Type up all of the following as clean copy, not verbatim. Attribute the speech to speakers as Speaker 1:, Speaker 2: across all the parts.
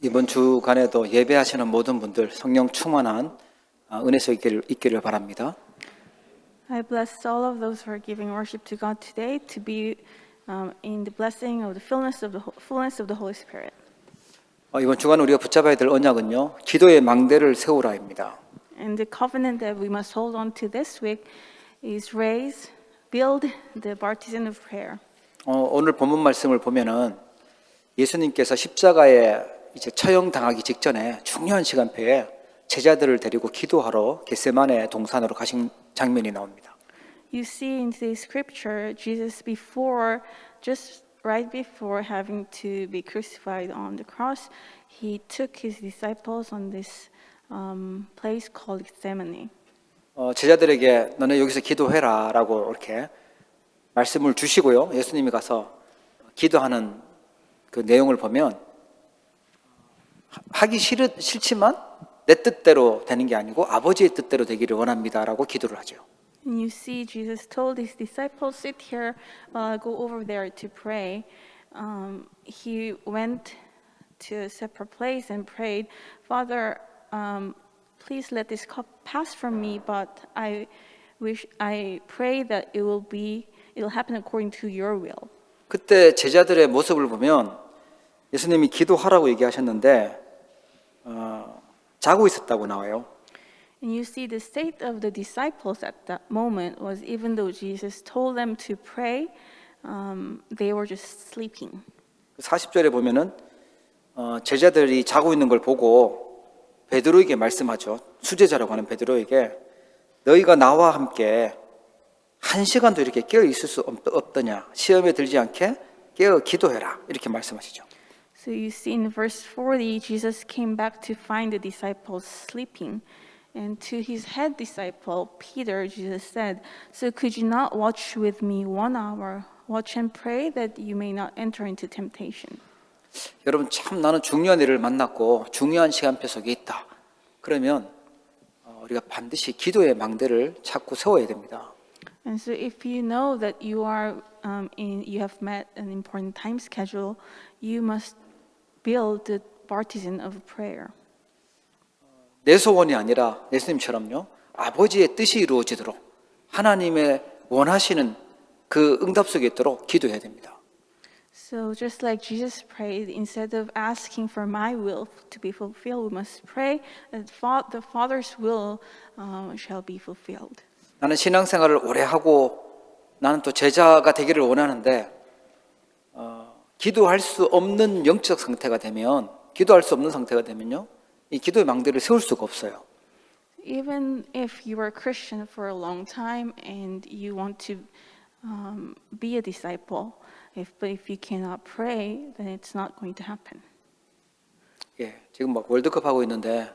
Speaker 1: 이번 주간에도 예배하시는 모든 분들 성령 충만한 은혜서 있기를 바랍니다.
Speaker 2: I bless all of those who are giving worship to God today to be in the blessing of the fullness of the Holy Spirit.
Speaker 1: 이번 주간 우리가 붙잡아야 될 언약은요, 기도의 망대를 세우라입니다.
Speaker 2: And the covenant that we must hold on to this week is build the partisan of prayer.
Speaker 1: 오늘 본문 말씀을 보면은 예수님께서 십자가에 이제 처형당하기 직전에 중요한 시간표에 제자들을 데리고 기도하러 겟세마네 동산으로 가신 장면이 나옵니다.
Speaker 2: You see in the scripture, Jesus just right before having to be crucified on the cross, he took his disciples on this place called Gethsemane.
Speaker 1: 제자들에게 너네 여기서 기도해라라고 이렇게 말씀을 주시고요. 예수님이 가서 기도하는 그 내용을 보면 하기 싫지만 내 뜻대로 되는 게 아니고 아버지의 뜻대로 되기를 원합니다라고 기도를 하죠.
Speaker 2: And you see, Jesus told his disciples, "Sit here while I go over there to pray." He went to a separate place and prayed, "Father, please let this cup pass from me, but I pray that it'll happen according to your will."
Speaker 1: 그때 제자들의 모습을 보면 예수님이 기도하라고 얘기하셨는데 자고 있었다고 나와요.
Speaker 2: And you see the state of the disciples at that moment was, even though Jesus told them to pray, they were just sleeping.
Speaker 1: 40절에 보면은 제자들이 자고 있는 걸 보고 베드로에게 말씀하죠. 수제자라고 하는 베드로에게 너희가 나와 함께 한 시간도 이렇게 깨어 있을 수 없더냐? 시험에 들지 않게 깨어 기도해라. 이렇게 말씀하시죠.
Speaker 2: So you see in verse 40, Jesus came back to find the disciples sleeping. And to his head disciple, Peter, Jesus said, "So could you not watch with me 1 hour? Watch and pray that you may not enter into temptation."
Speaker 1: 여러분 참 나는 중요한 일을 만났고 중요한 시간표 속에 있다. 그러면 우리가 반드시 기도의 망대를 찾고 세워야 됩니다.
Speaker 2: And so if you know that you have met an important time schedule, you must build the partisan of prayer.
Speaker 1: 내 소원이 아니라 예수님처럼요, 아버지의 뜻이 이루어지도록 하나님의 원하시는 그 응답 속에 있도록 기도해야 됩니다.
Speaker 2: So just like Jesus prayed, instead of asking for my will to be fulfilled, we must pray that the Father's will shall be fulfilled.
Speaker 1: 나는 신앙생활을 오래 하고 나는 또 제자가 되기를 원하는데 기도할 수 없는 영적 상태가 되면 이 기도의 망대를 세울 수가 없어요.
Speaker 2: Even if you are a Christian for a long time and you want to be a disciple, but if you cannot pray, then it's not going to happen.
Speaker 1: 예, 지금 막 월드컵 하고 있는데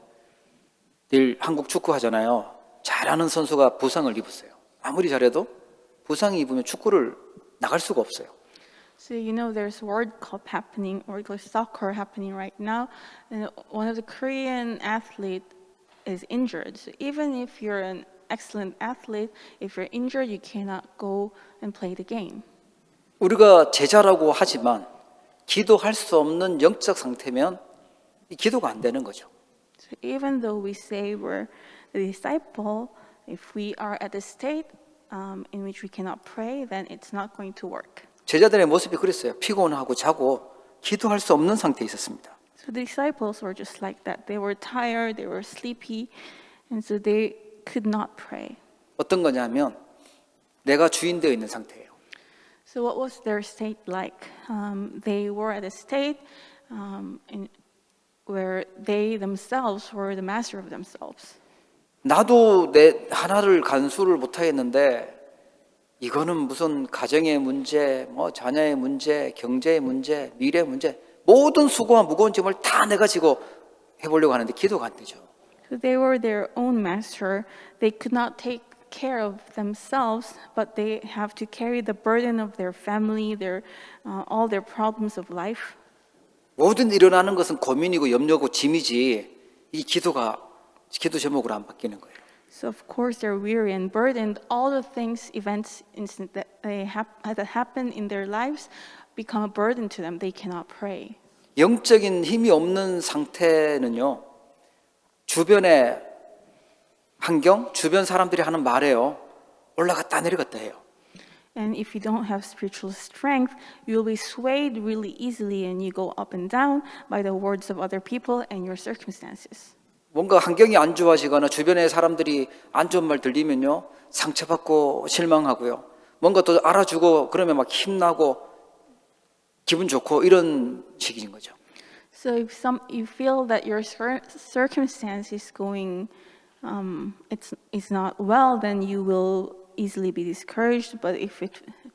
Speaker 1: 내일 한국 축구 하잖아요. 잘하는 선수가 부상을 입었어요. 아무리 잘해도 부상이 입으면 축구를 나갈 수가 없어요.
Speaker 2: So you know there's World Cup happening, or soccer happening right now, and one of the Korean athletes is injured. So even if you're an excellent athlete, if you're injured, you cannot go and play the game.
Speaker 1: 우리가 제자라고 하지만 기도할 수 없는 영적 상태면 이 기도가 안 되는 거죠.
Speaker 2: So even though we say we're the disciple, if we are at a state in which we cannot pray, then it's not going to work.
Speaker 1: 제자들의 모습이 그랬어요. 피곤하고 자고 기도할 수 없는 상태에 있었습니다.
Speaker 2: So the disciples were just like that. They were tired, they were sleepy, and so they could not pray.
Speaker 1: 어떤 거냐면 내가 주인 되어 있는 상태예요.
Speaker 2: So what was their state like? They were at a state where they themselves were the master of themselves.
Speaker 1: 나도 내 하나를 간수를 못 하겠는데 이거는 무슨 가정의 문제, 자녀의 문제, 경제의 문제, 미래 문제, 모든 수고와 무거운 짐을 다 내가 지고 해보려고 하는데 기도가 안 되죠.
Speaker 2: So they were their own master. They could not take care of themselves, but they have to carry the burden of their family, all their problems of life.
Speaker 1: 모든 일어나는 것은 고민이고 염려고 짐이지 이 기도 제목으로 안 바뀌는 거예요.
Speaker 2: So of course they're weary and burdened. All the events that happen in their lives become a burden to them. They cannot pray.
Speaker 1: 영적인 힘이 없는 상태는요, 주변의 환경, 주변 사람들이 하는 말에요, 올라갔다 내려갔다 해요.
Speaker 2: And if you don't have spiritual strength, you'll be swayed really easily and you go up and down by the words of other people and your circumstances.
Speaker 1: 뭔가 환경이 안 좋아지거나 주변의 사람들이 안 좋은 말 들리면요, 상처받고 실망하고요. 뭔가 또 알아주고 그러면 막 힘나고 기분 좋고 이런 식인 거죠.
Speaker 2: So if you feel that your circumstance is going, it's not well, then you will easily be discouraged. But if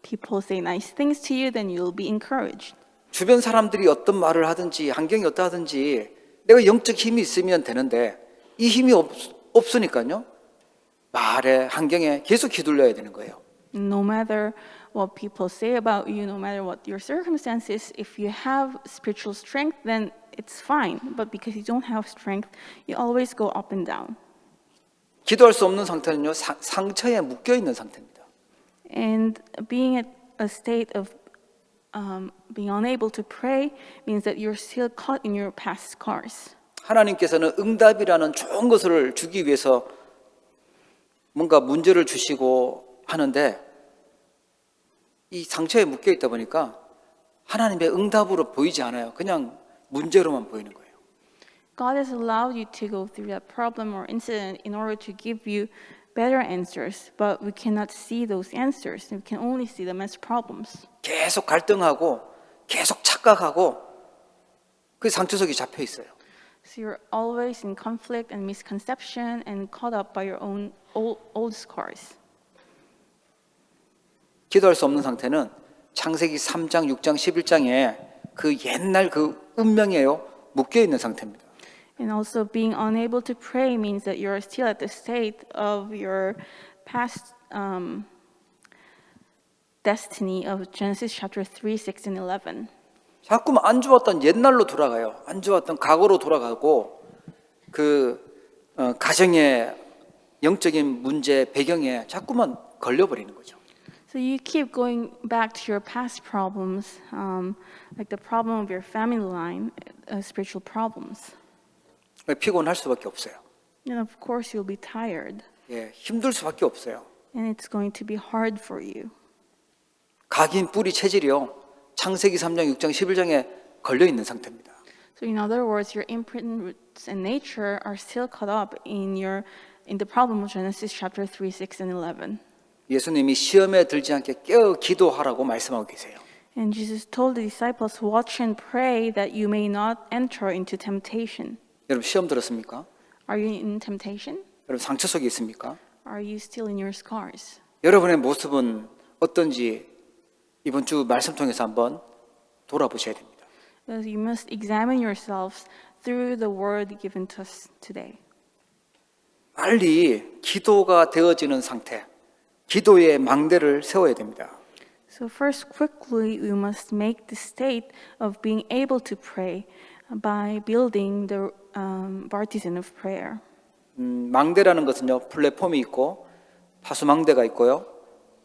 Speaker 2: people say nice things to you, then you'll be encouraged.
Speaker 1: 주변 사람들이 어떤 말을 하든지 환경이 어떠하든지 내가 영적 힘이 있으면 되는데 이 힘이 없으니까요, 말에 환경에 계속 휘둘려야 되는 거예요.
Speaker 2: No matter what people say about you, no matter what your circumstances, if you have spiritual strength, then it's fine. But because you don't have strength, you always go up and down.
Speaker 1: 기도할 수 없는 상태는요, 상처에 묶여 있는 상태입니다.
Speaker 2: And being at a state of being unable to pray means that you're still caught in your past scars.
Speaker 1: 하나님께서는 응답이라는 좋은 것을 주기 위해서 뭔가 문제를 주시고 하는데 이 상처에 묶여 있다 보니까 하나님의 응답으로 보이지 않아요. 그냥 문제로만 보이는 거예요.
Speaker 2: God has allowed you to go through that problem or incident in order to give you better answers, but we cannot see those answers. We can only see them as problems.
Speaker 1: 계속 갈등하고 계속 착각하고 그 상처 속에 잡혀 있어요.
Speaker 2: So you're always in conflict and misconception and caught up by your own old scars.
Speaker 1: 기도할 수 없는 상태는 창세기 3장, 6장, 11장에 그 옛날 그 운명이에요. 묶여 있는 상태입니다.
Speaker 2: And also being unable to pray means that you're still at the state of your past destiny of Genesis chapter 3, 6, and 11.
Speaker 1: 자꾸만 안 좋았던 옛날로 돌아가요. 안 좋았던 과거로 돌아가고 그 가정의 영적인 문제 배경에 자꾸만 걸려버리는 거죠.
Speaker 2: So you keep going back to your past problems, like the problem of your family line, spiritual problems.
Speaker 1: 피곤할 수밖에 없어요.
Speaker 2: And of course you'll be tired,
Speaker 1: 예, 힘들 수밖에 없어요.
Speaker 2: and it's going to be hard for you.
Speaker 1: 각인 뿌리 체질이요, 창세기 3장, 6장, 11장에 걸려 있는 상태입니다.
Speaker 2: So in other words, your imprint roots and nature are still caught up in the problem of Genesis chapter 3, 6, and 11.
Speaker 1: 예수님이 시험에 들지 않게 깨어 기도하라고 말씀하고 계세요.
Speaker 2: And Jesus told the disciples, watch and pray that you may not enter into temptation.
Speaker 1: 여러분 시험 들었습니까?
Speaker 2: Are you in temptation?
Speaker 1: 여러분 상처 속에 있습니까?
Speaker 2: Are you still in your scars?
Speaker 1: 여러분의 모습은 어떤지 이번 주 말씀 통해서 한번 돌아보셔야 됩니다.
Speaker 2: You must examine yourselves through the word given to us today.
Speaker 1: 빨리 기도가 되어지는 상태, 기도의 망대를 세워야 됩니다.
Speaker 2: So first, quickly, we must make the state of being able to pray by building the partisan of prayer.
Speaker 1: 망대라는 것은요, 플랫폼이 있고 파수망대가 있고요,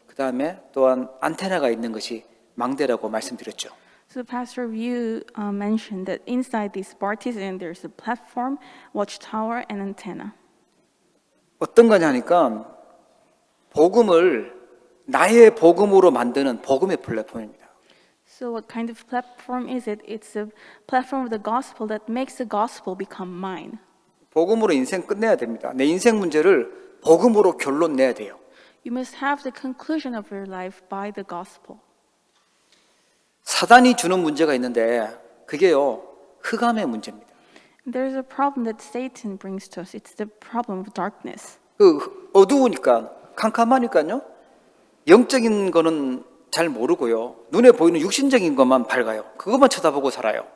Speaker 1: 그 다음에 또한 안테나가 있는 것이 망대라고 말씀드렸죠.
Speaker 2: So Pastor Yu mentioned that inside this partisan there's a platform, watchtower, and antenna.
Speaker 1: 어떤 거냐 하니까 복음을 나의 복음으로 만드는 복음의 플랫폼입니다.
Speaker 2: So what kind of platform is it? It's a platform of the gospel that makes the gospel become mine.
Speaker 1: 복음으로 인생 끝내야 됩니다. 내 인생 문제를 복음으로 결론 내야 돼요.
Speaker 2: You must have the conclusion of your life by the gospel.
Speaker 1: 사단이 주는 문제가 있는데 그게요, 흑암의 문제입니다.
Speaker 2: There's a problem that Satan brings to us. It's the problem of darkness.
Speaker 1: 그 어두우니까 캄캄하니까요, 영적인 거는 잘 모르고요, 눈에 보이는 육신적인 것만 밝아요. 그것만 쳐다보고 살아요.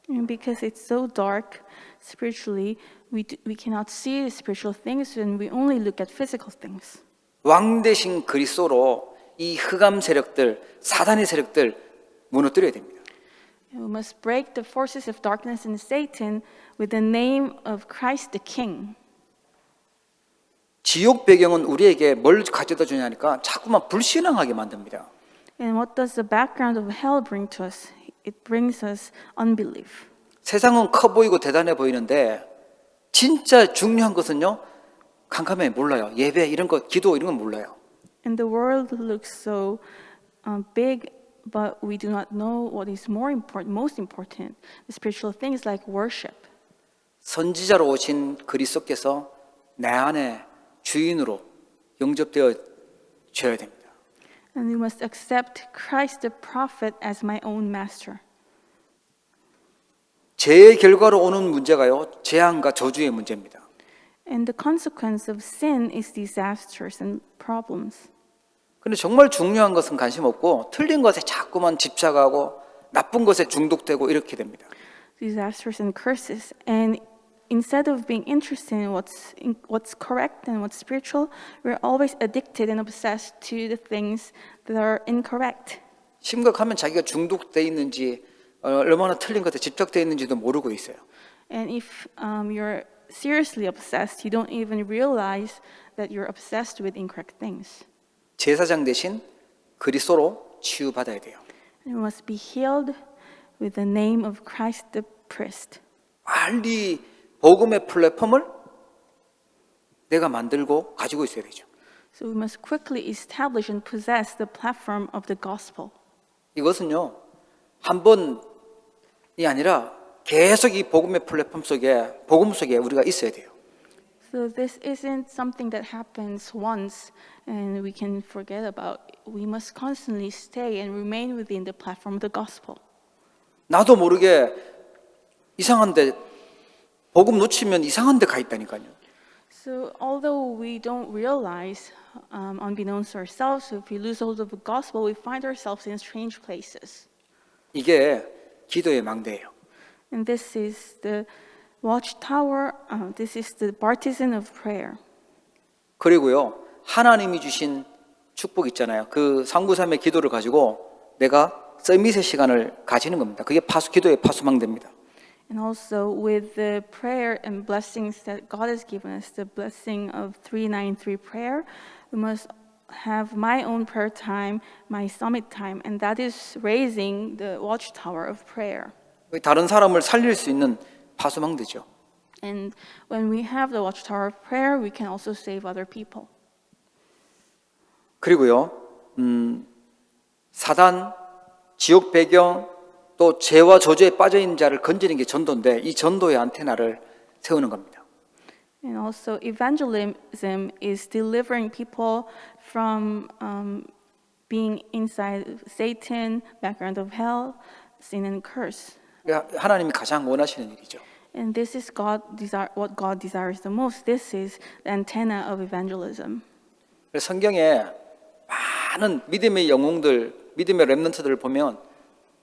Speaker 2: And because it's so dark spiritually, we cannot see the spiritual things and we only look at physical things.
Speaker 1: 왕 대신 그리스도로 이 흑암 세력들, 사단의 세력들 무너뜨려야 됩니다.
Speaker 2: And we must break the forces of darkness and Satan with the name of Christ the King.
Speaker 1: 지옥 배경은 우리에게 뭘 가져다 주냐니까 자꾸만 불신앙하게 만듭니다.
Speaker 2: And what does the background of hell bring to us? it brings us unbelief.
Speaker 1: 세상은 커 보이고 대단해 보이는데 진짜 중요한 것은요, 캄캄해 몰라요. 예배 이런 거, 기도 이런 건 몰라요.
Speaker 2: And the world looks so big, but we do not know what is more important, most important, the spiritual things like worship.
Speaker 1: 선지자로 오신 그리스도께서 내 안에 주인으로 영접되어 줘야 됩니다.
Speaker 2: And we must accept Christ the prophet as my own master.
Speaker 1: 죄의 결과로 오는 문제가요, 재앙과 저주의 문제입니다.
Speaker 2: And the consequence of sin is disasters and problems.
Speaker 1: 근데 정말 중요한 것은 관심 없고 틀린 것에 자꾸만 집착하고 나쁜 것에 중독되고 이렇게 됩니다.
Speaker 2: Disasters and curses. And instead of being interested in what's correct and what's spiritual, we're always addicted and obsessed to the things that are incorrect.
Speaker 1: 심각하면 자기가 중독돼 있는지 얼마나 틀린 것에 집착돼 있는지도 모르고 있어요.
Speaker 2: And if you're seriously obsessed, you don't even realize that you're obsessed with incorrect things.
Speaker 1: 제사장 대신 그리스도로 치유받아야 돼요.
Speaker 2: And we must be healed with the name of Christ the priest.
Speaker 1: 빨리 복음의 플랫폼을 내가 만들고 가지고 있어야 되죠.
Speaker 2: So we must quickly establish and possess the platform of the gospel.
Speaker 1: 이것은요, 한 번이 아니라 계속 이 복음의 플랫폼 속에, 복음 속에 우리가 있어야 돼요.
Speaker 2: So this isn't something that happens once and we can forget about. We must constantly stay and remain within the platform of the gospel.
Speaker 1: 나도 모르게 이상한데, 복음 놓치면 이상한데 가 있다니까요.
Speaker 2: So although we don't realize, unbeknownst to ourselves, if we lose hold of the gospel, we find ourselves in strange places.
Speaker 1: 이게 기도의 망대예요.
Speaker 2: And this is the watchtower, this is the partisan of prayer.
Speaker 1: 그리고요, 하나님이 주신 축복 있잖아요. 그 상구삼의 기도를 가지고 내가 서밋의 시간을 가지는 겁니다. 그게 기도의 파수망대입니다.
Speaker 2: And also with the prayer and blessings that God has given us, the blessing of 393 prayer, we must have my own prayer time, my summit time, and that is raising the watchtower of prayer.
Speaker 1: 다른 사람을 살릴 수 있는 파수망대죠.
Speaker 2: And when we have the watchtower of prayer, we can also save other people.
Speaker 1: 그리고요, 사단, 지옥 배경, 또 죄와 저주에 빠져 있는 자를 건지는 게 전도인데 이 전도의 안테나를 세우는 겁니다.
Speaker 2: And also evangelism is delivering people from being inside Satan, background of hell, sin and curse.
Speaker 1: 하나님이 가장 원하시는 일이죠.
Speaker 2: And this is what God desires the most. This is the antenna of evangelism.
Speaker 1: 그래서 성경에 많은 믿음의 영웅들, 믿음의 렘넌트들을 보면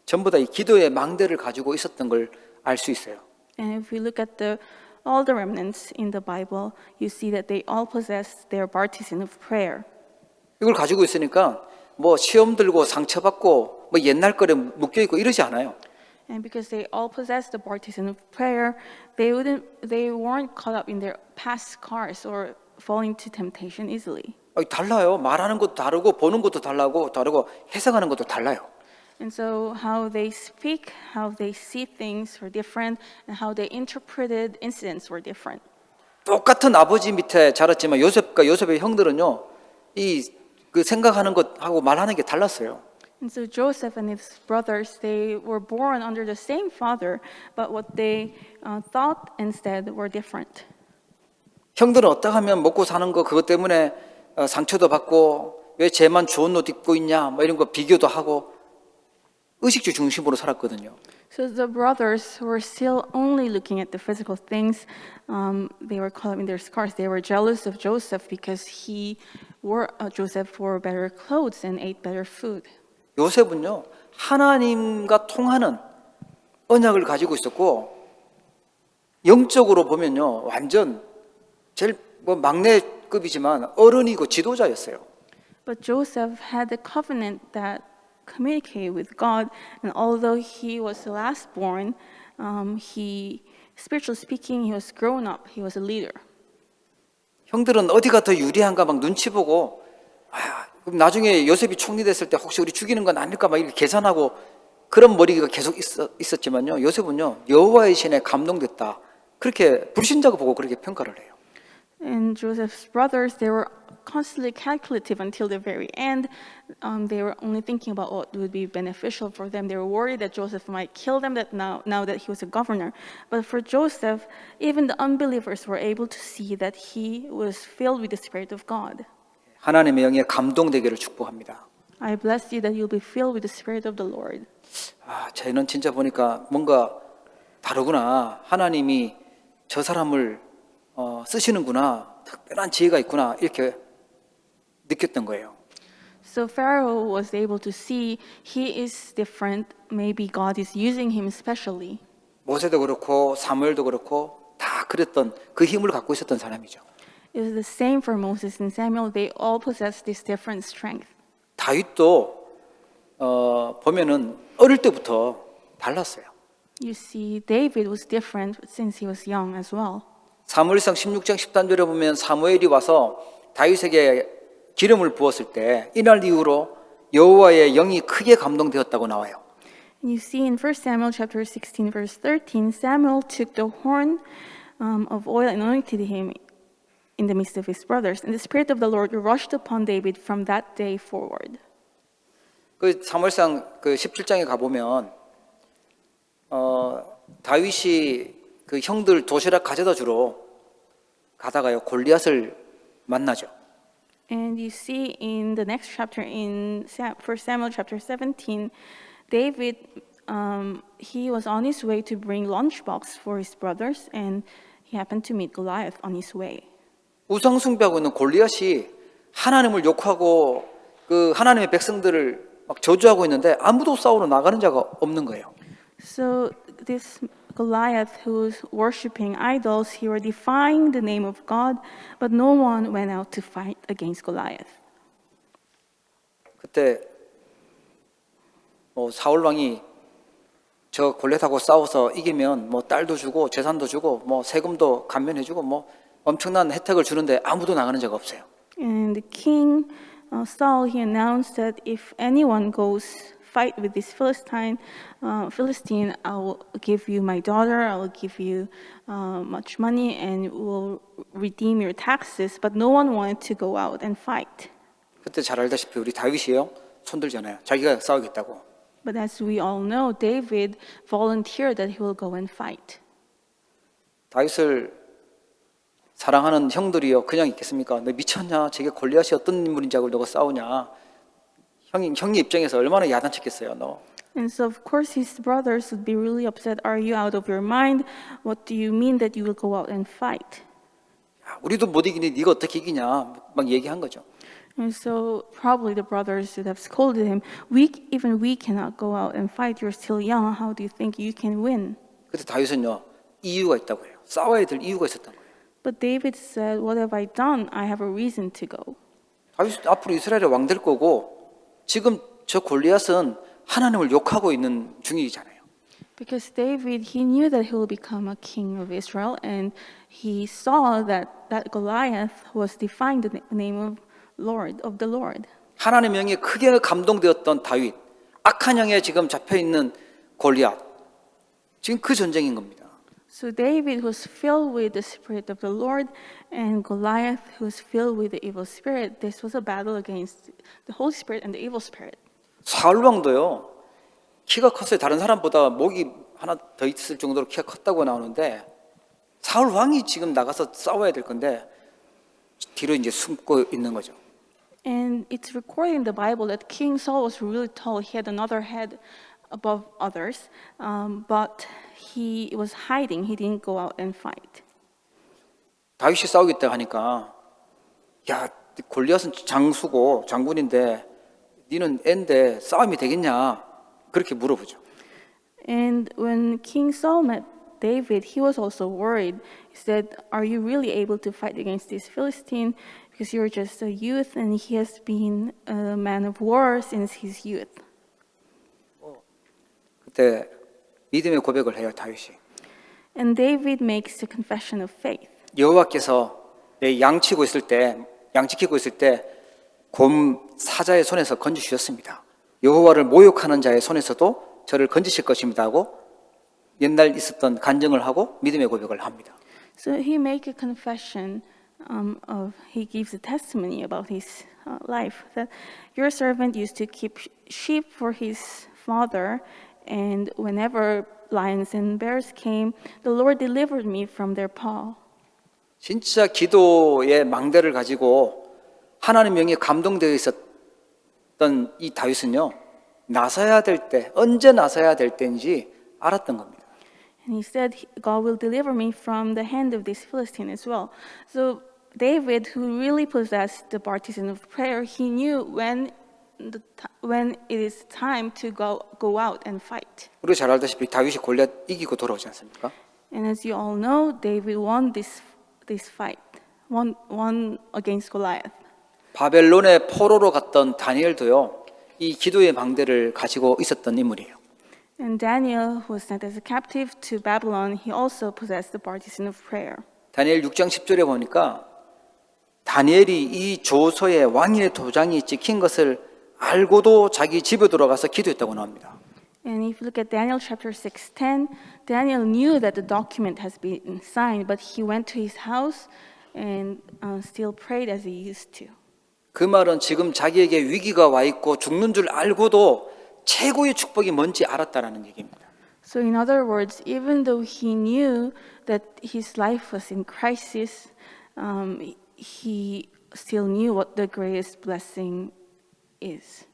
Speaker 1: 전부 다 이 기도의 망대를 가지고 있었던 걸 알 수 있어요.
Speaker 2: And if we look at all the remnants in the Bible, you see that they all possess their partisan of prayer.
Speaker 1: 이걸 가지고 있으니까 뭐 시험 들고 상처받고 뭐 옛날 거에 묶여 있고 이러지 않아요.
Speaker 2: And because they all possess the partisan of prayer, they weren't caught up in their past scars or falling to temptation easily.
Speaker 1: 달라요. 말하는 것도 다르고 보는 것도 다르고 해석하는 것도 달라요.
Speaker 2: And so how they speak, how they see things were different, and how they interpreted incidents were different.
Speaker 1: 똑같은 아버지 밑에 자랐지만 요셉과 요셉의 형들은요, 그 생각하는 것하고 말하는 게 달랐어요.
Speaker 2: And so Joseph and his brothers, they were born under the same father, but what they thought and said were different.
Speaker 1: 형들은 어떻게 하면 먹고 사는 거 그것 때문에 상처도 받고 왜 쟤만 좋은 옷 입고 있냐 뭐 이런 거 비교도 하고 의식주 중심으로 살았거든요.
Speaker 2: So the brothers were still only looking at the physical things. They were caught up in their scars. They were jealous of Joseph because Joseph wore better clothes and ate better food.
Speaker 1: 요셉은요, 하나님과 통하는 언약을 가지고 있었고 영적으로 보면요, 완전 제일 막내급이지만 어른이고 지도자였어요.
Speaker 2: But Joseph had a covenant that communicated with God, and although he was the last born, spiritually speaking, he was grown up. He was a leader.
Speaker 1: 형들은 어디가 더 유리한가 막 눈치 보고 그럼 나중에 요셉이 총리 됐을 때 혹시 우리 죽이는 건 아닐까 막 이렇게 계산하고 그런 머리가 계속 있었지만요. 요셉은요, 여호와의 신에 감동됐다. 그렇게 불신자가 보고 그렇게 평가를 해요.
Speaker 2: And Joseph's brothers, they were constantly calculative until the very end. They were only thinking about what would be beneficial for them. They were worried that Joseph might kill them now that he was a governor. But for Joseph, even the unbelievers were able to see that he was filled with the Spirit of God.
Speaker 1: 하나님의 영에 감동되기를 축복합니다.
Speaker 2: I bless you that you'll be filled with the Spirit of the Lord.
Speaker 1: 저는 진짜 보니까 뭔가 다르구나. 하나님이 저 사람을 쓰시는구나. 특별한 지혜가 있구나. 이렇게 느꼈던 거예요.
Speaker 2: So Pharaoh was able to see he is different. Maybe God is using him specially.
Speaker 1: 모세도 그렇고 사무엘도 그렇고 다 그랬던 그 힘을 갖고 있었던 사람이죠.
Speaker 2: It was the same for Moses and Samuel. They all possessed this different strength.
Speaker 1: 다윗도 보면은 어릴 때부터 달랐어요.
Speaker 2: You see, David was different since he was young as well.
Speaker 1: 사무엘상 16장 13절에 보면 사무엘이 와서 다윗에게 기름을 부었을 때 이날 이후로 여호와의 영이 크게 감동되었다고 나와요.
Speaker 2: And you see in 1 Samuel chapter 16 verse 13, Samuel took the horn of oil and anointed him in the midst of his brothers. And the Spirit of the Lord rushed upon David from that day forward.
Speaker 1: 그 사무엘상 그 17장에 가 보면 다윗이 그 형들 도시락 가져다 주러 가다가요 골리앗을 만나죠.
Speaker 2: And you see in the next chapter in 1 Samuel chapter 17, David he was on his way to bring lunchbox for his brothers, and he happened to meet Goliath on his way.
Speaker 1: 우상 숭배하고 있는 골리앗이 하나님을 욕하고 그 하나님의 백성들을 막 저주하고 있는데 아무도 싸우러 나가는 자가 없는 거예요.
Speaker 2: So this Goliath, who's worshiping idols, he were defying the name of God, but no one went out to fight against Goliath.
Speaker 1: 그때 사울 왕이 저 골리앗하고 싸워서 이기면 딸도 주고 재산도 주고 세금도 감면해주고 엄청난 혜택을 주는데 아무도 나가는 자가 없어요.
Speaker 2: And the king Saul, he announced that if anyone goes fight with this Philistine, I will give you my daughter, I will give you much money, and will redeem your taxes. But no one wanted to go out and fight.
Speaker 1: 그때 잘 알다시피 우리 다윗이요 손들잖아요. 자기가 싸우겠다고.
Speaker 2: But as we all know, David volunteered that he will go and fight.
Speaker 1: 다윗을 사랑하는 형들이요 그냥 있겠습니까? 너 미쳤냐? 저게 골리앗이 어떤 인물인지 알고 너가 싸우냐? 형의 입장에서 얼마나 야단쳤겠어요, 너.
Speaker 2: And so of course his brothers would be really upset. Are you out of your mind? What do you mean that you will go out and fight?
Speaker 1: 우리도 못 이기니 네가 어떻게 이기냐? 막 얘기한 거죠.
Speaker 2: And so probably the brothers would have scolded him. Even we cannot go out and fight. You're still young. How do you think you can win?
Speaker 1: 그때 다윗은요 이유가 있다고 해요. 싸워야 될 이유가 있었던 거예요.
Speaker 2: But David said, "What have I done? I have a reason to go."
Speaker 1: 다윗 앞으로 이스라엘의 왕 될 거고 지금 저 골리앗은 하나님을 욕하고 있는 중이잖아요.
Speaker 2: Because David, he knew that he will become a king of Israel, and he saw that Goliath was defying the name of the Lord.
Speaker 1: 하나님의 영에 크게 감동되었던 다윗, 악한 영에 지금 잡혀 있는 골리앗, 지금 그 전쟁인 겁니다.
Speaker 2: So David was filled with the Spirit of the Lord, and Goliath was filled with the evil spirit. This was a battle against the Holy Spirit and the evil spirit.
Speaker 1: 사울 왕도요 키가 컸어요. 다른 사람보다 목이 하나 더 있을 정도로 키가 컸다고 나오는데 사울 왕이 지금 나가서 싸워야 될 건데 뒤로 이제 숨고 있는 거죠.
Speaker 2: And it's recorded in the Bible that King Saul was really tall. He had another head above others, but he was hiding. He didn't go out and fight.
Speaker 1: 다윗이 싸우겠다 하니까 야 골리앗은 장수고 장군인데 니는 앤데 싸움이 되겠냐 그렇게 물어보죠.
Speaker 2: And when King Saul met David, he was also worried. He said, "Are you really able to fight against this Philistine? Because you're just a youth, and he has been a man of war since his youth."
Speaker 1: 그때 믿음의 고백을 해요 다윗이.
Speaker 2: And David makes a confession of faith.
Speaker 1: 여호와께서 내 양치키고 있을 때 곰 사자의 손에서 건져 주셨습니다. 여호와를 모욕하는 자의 손에서도 저를 건지실 것입니다 하고 옛날 있었던 간증을 하고 믿음의 고백을 합니다.
Speaker 2: So he make a confession he gives a testimony about his life that your servant used to keep sheep for his father, and whenever lions and bears came, the Lord delivered me from their paw.
Speaker 1: 진짜 기도의 망대를 가지고 하나님 영에 감동되어 있었던 이 다윗은요, 나서야 될 때, 언제 나서야 될 때인지 알았던 겁니다.
Speaker 2: And he said, God will deliver me from the hand of this Philistine as well. So David, who really possessed the partisan of prayer, he knew when it is time to go out and fight.
Speaker 1: 우리가 잘 알다시피 다윗이 골리앗 이기고 돌아오지 않습니까?
Speaker 2: And as you all know, David won this fight, won against Goliath.
Speaker 1: 바벨론의 포로로 갔던 다니엘도요, 이 기도의 망대를 가지고 있었던 인물이에요.
Speaker 2: And Daniel, who was sent as a captive to Babylon, he also possessed the partisan of prayer.
Speaker 1: 다니엘 6장 10절에 보니까 다니엘이 이 조서에 왕의 도장이 찍힌 것을 알고도 자기 집에 들어가서 기도했다고 나옵니다.
Speaker 2: And if you look at Daniel chapter 6:10, Daniel knew that the document has been signed, but he went to his house and still prayed as he used to.
Speaker 1: 그 말은 지금 자기에게 위기가 와 있고 죽는 줄 알고도 최고의 축복이 뭔지 알았다라는 얘기입니다.
Speaker 2: So in other words, even though he knew that his life was in crisis, he still knew what the greatest blessing is.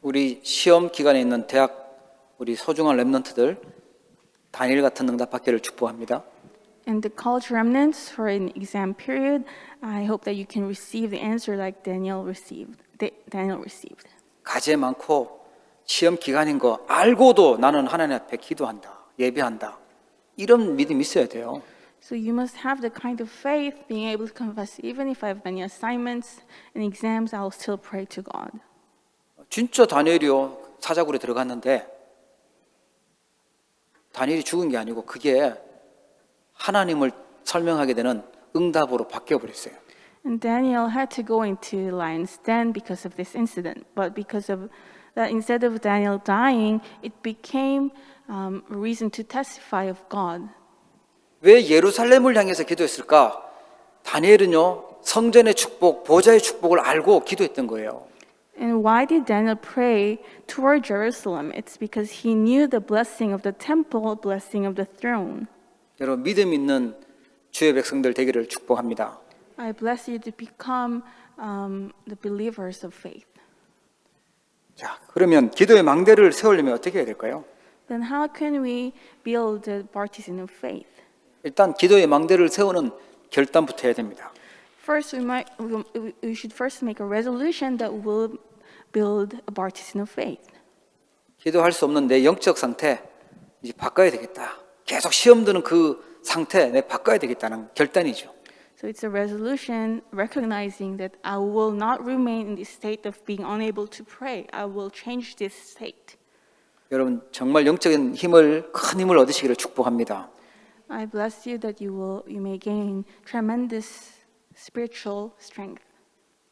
Speaker 1: 우리 시험 기간에 있는 대학 우리 소중한 렘넌트들 다니엘 같은 응답받기를 축복합니다.
Speaker 2: And the college remnants for an exam period, I hope that you can receive the answer like Daniel received.
Speaker 1: 가제 많고 시험 기간인 거 알고도 나는 하나님 앞에 기도한다, 예배한다. 이런 믿음이 있어야 돼요.
Speaker 2: So you must have the kind of faith, being able to confess, even if I have many assignments and exams, I will still pray to God.
Speaker 1: 진짜 다니엘이요 사자굴에 들어갔는데 다니엘이 죽은 게 아니고 그게 하나님을 설명하게 되는 응답으로 바뀌어 버렸어요.
Speaker 2: And Daniel had to go into lion's den because of this incident. But because of that, instead of Daniel dying, it became a reason to testify of God.
Speaker 1: 왜 예루살렘을 향해서 기도했을까? 다니엘은요 성전의 축복, 보좌의 축복을 알고 기도했던 거예요.
Speaker 2: And why did Daniel pray toward Jerusalem? It's because he knew the blessing of the temple, blessing of the throne.
Speaker 1: 여러분 믿음 있는 주의 백성들 되기를 축복합니다.
Speaker 2: I bless you to become the believers of faith.
Speaker 1: 자, 그러면 기도의 망대를 세우려면 어떻게 해야 될까요?
Speaker 2: Then how can we build the partisan of faith?
Speaker 1: 일단 기도의 망대를 세우는 결단부터 해야 됩니다.
Speaker 2: First, we should first make a resolution that will build a partisan of faith.
Speaker 1: 기도할 수 없는 내 영적 상태 이제 바꿔야 되겠다. 계속 시험 드는 그 상태 내 바꿔야 되겠다는 결단이죠.
Speaker 2: So it's a resolution recognizing that I will not remain in this state of being unable to pray. I will change this state.
Speaker 1: 여러분 정말 영적인 힘을 큰 힘을 얻으시기를 축복합니다.
Speaker 2: I bless you that you may gain tremendous spiritual strength.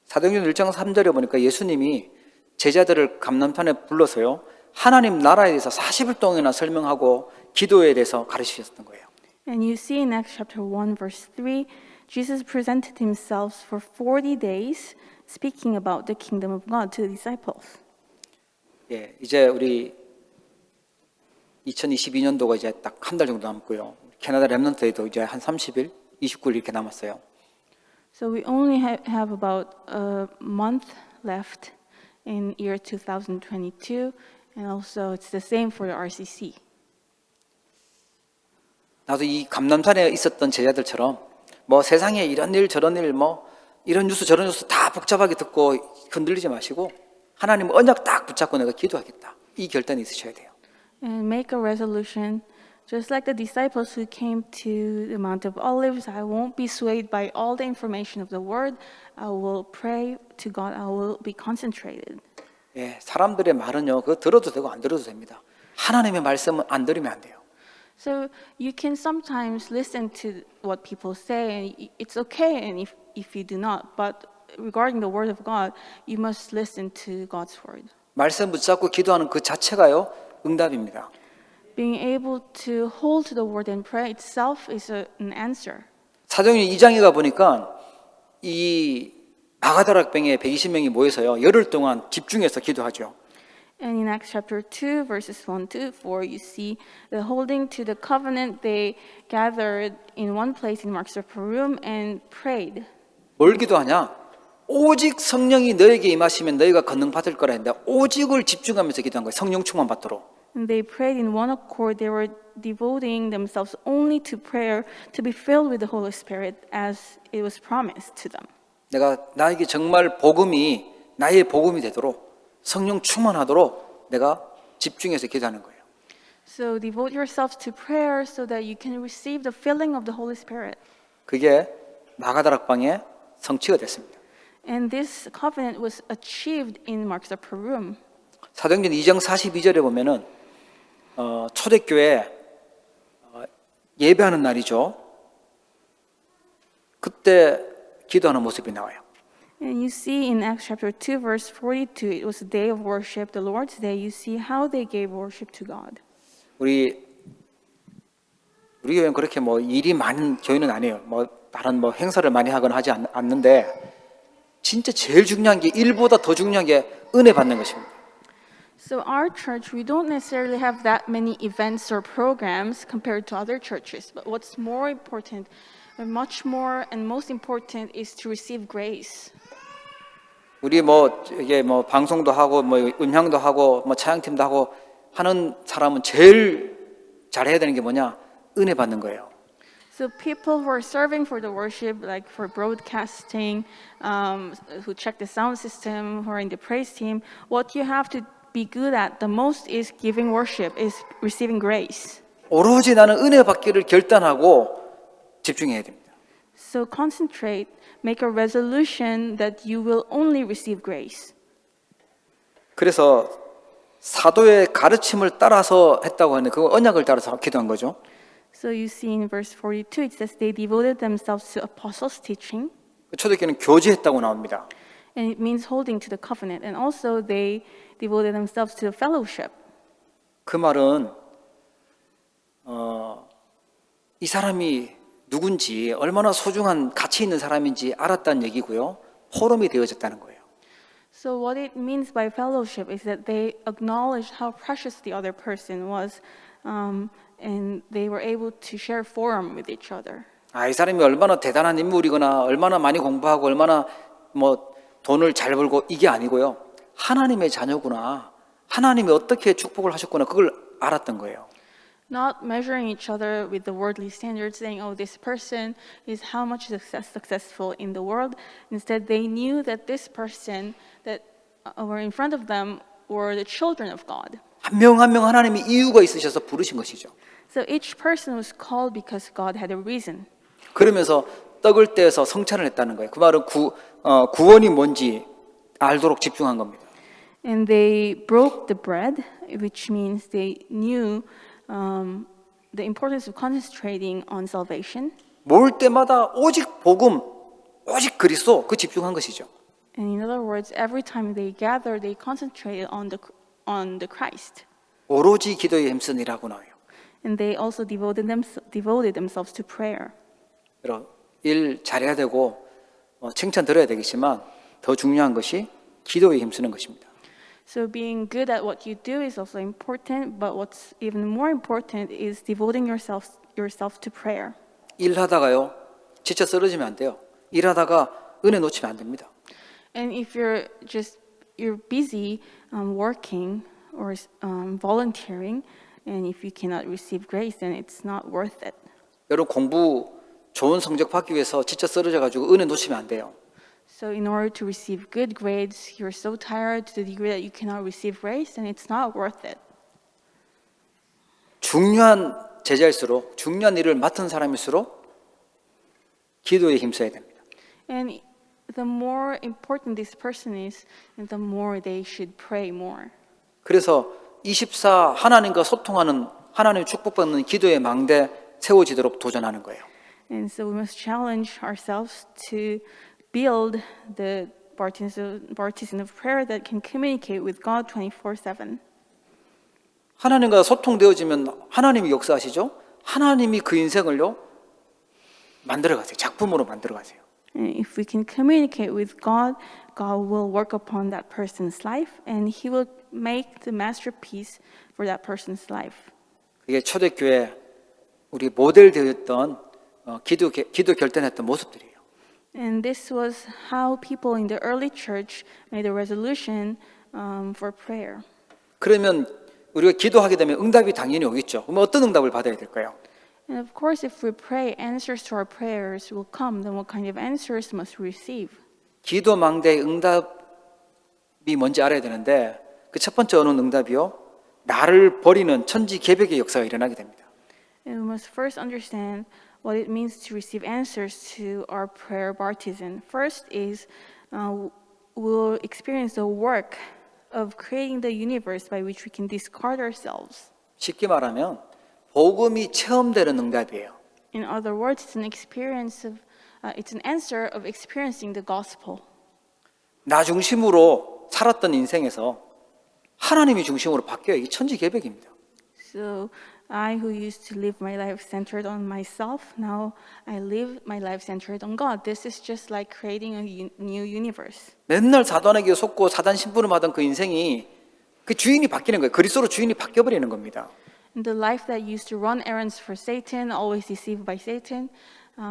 Speaker 1: 사도행전 1장 3절에 보니까 예수님이 제자들을 감난판에 불러서요. 하나님 나라에 대해서 40일 동안이나 설명하고 기도에 대해서 가르치셨던 거예요.
Speaker 2: And you see in Acts chapter 1 verse 3, Jesus presented himself for 40 days speaking about the kingdom of God to the disciples.
Speaker 1: 예, 이제 우리 2022년도가 이제 딱 한 달 정도 남고요. 캐나다 렘넌트에도 이제 한 30일, 29일 이렇게 남았어요.
Speaker 2: So we only have about a month left in year 2022, and also it's the same for the RCC.
Speaker 1: 나도 이 감남산에 있었던 제자들처럼 뭐 세상에 이런 일 저런 일 뭐 이런 뉴스 저런 뉴스 다 복잡하게 듣고 흔들리지 마시고 하나님 언약 딱 붙잡고 내가 기도하겠다. 이 결단이 있으셔야 돼요.
Speaker 2: And make a resolution, just like the disciples who came to the Mount of Olives. I won't be swayed by all the information of the word. I will pray to God. I will be concentrated.
Speaker 1: 예, 사람들의 말은요, 그거 들어도 되고 안 들어도 됩니다. 하나님의 말씀은 안 들으면 안 돼요.
Speaker 2: So you can sometimes listen to what people say, and it's okay. And if you do not, but regarding the word of God, you must listen to God's word.
Speaker 1: 말씀 붙잡고 기도하는 그 자체가요, 응답입니다.
Speaker 2: Being able to hold to the word and pray itself is an answer.
Speaker 1: 사도행전 2장에 가 보니까 이 마가다락방에 120명이 모여서요, 열흘 동안 집중해서 기도하죠.
Speaker 2: And in Acts chapter 2, verses 1 to 4, you see the holding to the covenant. They gathered in one place in Mark's upper room and prayed.
Speaker 1: 뭘 기도하냐? 오직 성령이 너에게 임하시면 너희가 권능 받을 거라 했는데 오직을 집중하면서 기도한 거예요. 성령 충만 받도록.
Speaker 2: And they prayed in one accord. They were devoting themselves only to prayer to be filled with the Holy Spirit as it was promised to them.
Speaker 1: 나에게 정말 복음이 나의 복음이 되도록 성령 충만하도록 내가 집중해서 기도하는 거예요.
Speaker 2: So devote yourselves to prayer so that you can receive the filling of the Holy Spirit.
Speaker 1: 그게 마가다락방의 성취가 됐습니다.
Speaker 2: And this covenant was achieved in Mark's upper room.
Speaker 1: 사도행전 2장 42절에 보면은 초대교회 예배하는 날이죠. 그때 기도하는 모습이 나와요.
Speaker 2: And you see in Acts chapter 2, verse 42, it was a day of worship, the Lord's Day. You see how they gave worship to God.
Speaker 1: 우리 교회는 그렇게 뭐 일이 많은 교회는 아니에요. 뭐 다른 뭐 행사를 많이 하거나 하지 않는데 진짜 제일 중요한 게 일보다 더 중요한 게 은혜 받는 것입니다.
Speaker 2: So our church, we don't necessarily have that many events or programs compared to other churches. But what's more important, much more and most important, is to receive grace.
Speaker 1: 우리 뭐 이게 뭐 방송도 하고 뭐 음향도 하고 뭐 차양팀도 하고 하는 사람은 제일 잘해야 되는 게 뭐냐? 은혜 받는 거예요.
Speaker 2: So people who are serving for the worship, like for broadcasting, who check the sound system, who are in the praise team, what you have to be good at the most is giving worship, is receiving grace.
Speaker 1: 오로지 나는 은혜 받기를 결단하고 집중해야 됩니다.
Speaker 2: So concentrate, make a resolution that you will only receive grace.
Speaker 1: 그래서 사도의 가르침을 따라서 했다고 하는데 그 언약을 따라서 기도한 거죠.
Speaker 2: So you see in verse 42, it says they devoted themselves to apostles' teaching,
Speaker 1: 초대교회는 교제했다고 나옵니다.
Speaker 2: and it means holding to the covenant. And also they devoted themselves to the fellowship.
Speaker 1: 그 말은 이 사람이 누군지 얼마나 소중한 가치 있는 사람인지 알았다는 얘기고요. 포럼이 되어졌다는 거예요.
Speaker 2: So what it means by fellowship is that they acknowledged how precious the other person was, and they were able to share forum with each other.
Speaker 1: 이 사람이 얼마나 대단한 인물이거나 얼마나 많이 공부하고 얼마나 뭐 돈을 잘 벌고 이게 아니고요. 하나님의 자녀구나. 하나님이 어떻게 축복을 하셨구나. 그걸 알았던 거예요.
Speaker 2: Not measuring each other with the worldly standards, saying, oh, this person is how much successful in the world. Instead, they knew that this person that were in front of them were the children of God.
Speaker 1: 한 명 한 명 하나님이 이유가 있으셔서 부르신 것이죠.
Speaker 2: So each person was called because God had a reason.
Speaker 1: 그러면서 떡을 떼어서 성찬을 했다는 거예요. 그 말은 구원이 뭔지 알도록 집중한 겁니다.
Speaker 2: And they broke the bread, which means they knew the importance of concentrating on salvation.
Speaker 1: 모을 때마다 오직 복음, 오직 그리스도 그 집중한 것이죠.
Speaker 2: And in other words, every time they gathered, they concentrated on the Christ.
Speaker 1: 오로지 기도에 힘쓰니라고 나와요.
Speaker 2: And they also devoted themselves to prayer.
Speaker 1: 여러분, 일 잘해야 되고 칭찬 들어야 되겠지만 더 중요한 것이 기도에 힘쓰는 것입니다.
Speaker 2: So being good at what you do is also important, but what's even more important is devoting yourself to prayer.
Speaker 1: 일하다가요, 지쳐 쓰러지면 안 돼요. 일하다가 은혜 놓치면 안 됩니다.
Speaker 2: And if you're busy working or volunteering, and if you cannot receive grace, then it's not worth it.
Speaker 1: 여러분 공부 좋은 성적 받기 위해서 지쳐 쓰러져 가지고 은혜 놓치면 안 돼요.
Speaker 2: So in order to receive good grades, you're so tired to the degree that you cannot receive grace, and it's not worth it.
Speaker 1: 중요한 제자일수록 중요한 일을 맡은 사람일수록 기도에 힘써야 됩니다.
Speaker 2: And the more important this person is, and the more they should pray more.
Speaker 1: 그래서 24 하나님과 소통하는 하나님 축복받는 기도의 망대 세워지도록 도전하는 거예요.
Speaker 2: And so we must challenge ourselves to build the partisan of prayer that can communicate with God 24/7.
Speaker 1: 하나님과 소통되어지면 하나님이 역사하시죠. 하나님이 그 인생을요 만들어 가세요. 작품으로 만들어 가세요.
Speaker 2: And if we can communicate with God, God will work upon that person's life and He will make the masterpiece for that person's life.
Speaker 1: 그게 초대교회 우리 모델 되었던 기도 결단했던 모습들이에요.
Speaker 2: And this was how people in the early church made a resolution for prayer.
Speaker 1: 그러면 우리가 기도하게 되면 응답이 당연히 오겠죠. 그럼 어떤 응답을 받아야 될까요?
Speaker 2: And of course, if we pray, answers to our prayers will come. Then what kind of answers must we receive?
Speaker 1: 기도 망대의 응답이 뭔지 알아야 되는데 그 첫 번째 오는 응답이요. 나를 버리는 천지개벽의 역사가 일어나게 됩니다.
Speaker 2: And we must first understand what it means to receive answers to our prayer baptism. First is we'll experience the work of creating the universe by which we can discard ourselves.
Speaker 1: 쉽게 말하면 복음이 체험되는 응답이에요.
Speaker 2: In other words, it's an answer of experiencing the gospel.
Speaker 1: 나 중심으로 살았던 인생에서 하나님이 중심으로 바뀌어요. 이게 천지개벽입니다.
Speaker 2: So I who used to live my life centered on myself, now I live my life centered on God. This is just like creating a new universe.
Speaker 1: 맨날 사단에게 속고 사단 심부름하던 그 인생이 그 주인이 바뀌는 거예요. 그리스도로 주인이 바뀌어버리는 겁니다.
Speaker 2: And the life that used to run errands for Satan, always deceived by Satan,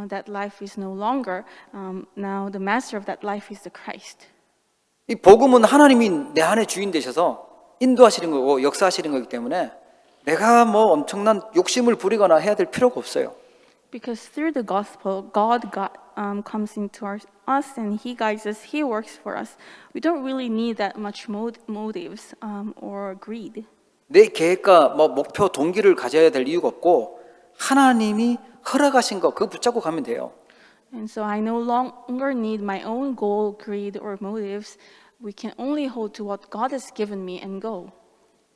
Speaker 2: that life is no longer. Now the master of that life is the Christ.
Speaker 1: 이 복음은 하나님이 내 안에 주인 되셔서 인도하시는 거고 역사하시는 거기 때문에 내가 뭐 엄청난 욕심을 부리거나 해야 될 필요가 없어요.
Speaker 2: Because through the gospel, God comes into us and He guides us, He works for us. We don't really need that much motives or greed.
Speaker 1: 내 계획과 뭐 목표, 동기를 가져야 될 이유가 없고 하나님이 허락하신 거 그거 붙잡고 가면 돼요.
Speaker 2: And so I no longer need my own goal, greed, or motives. We can only hold to what God has given me and go.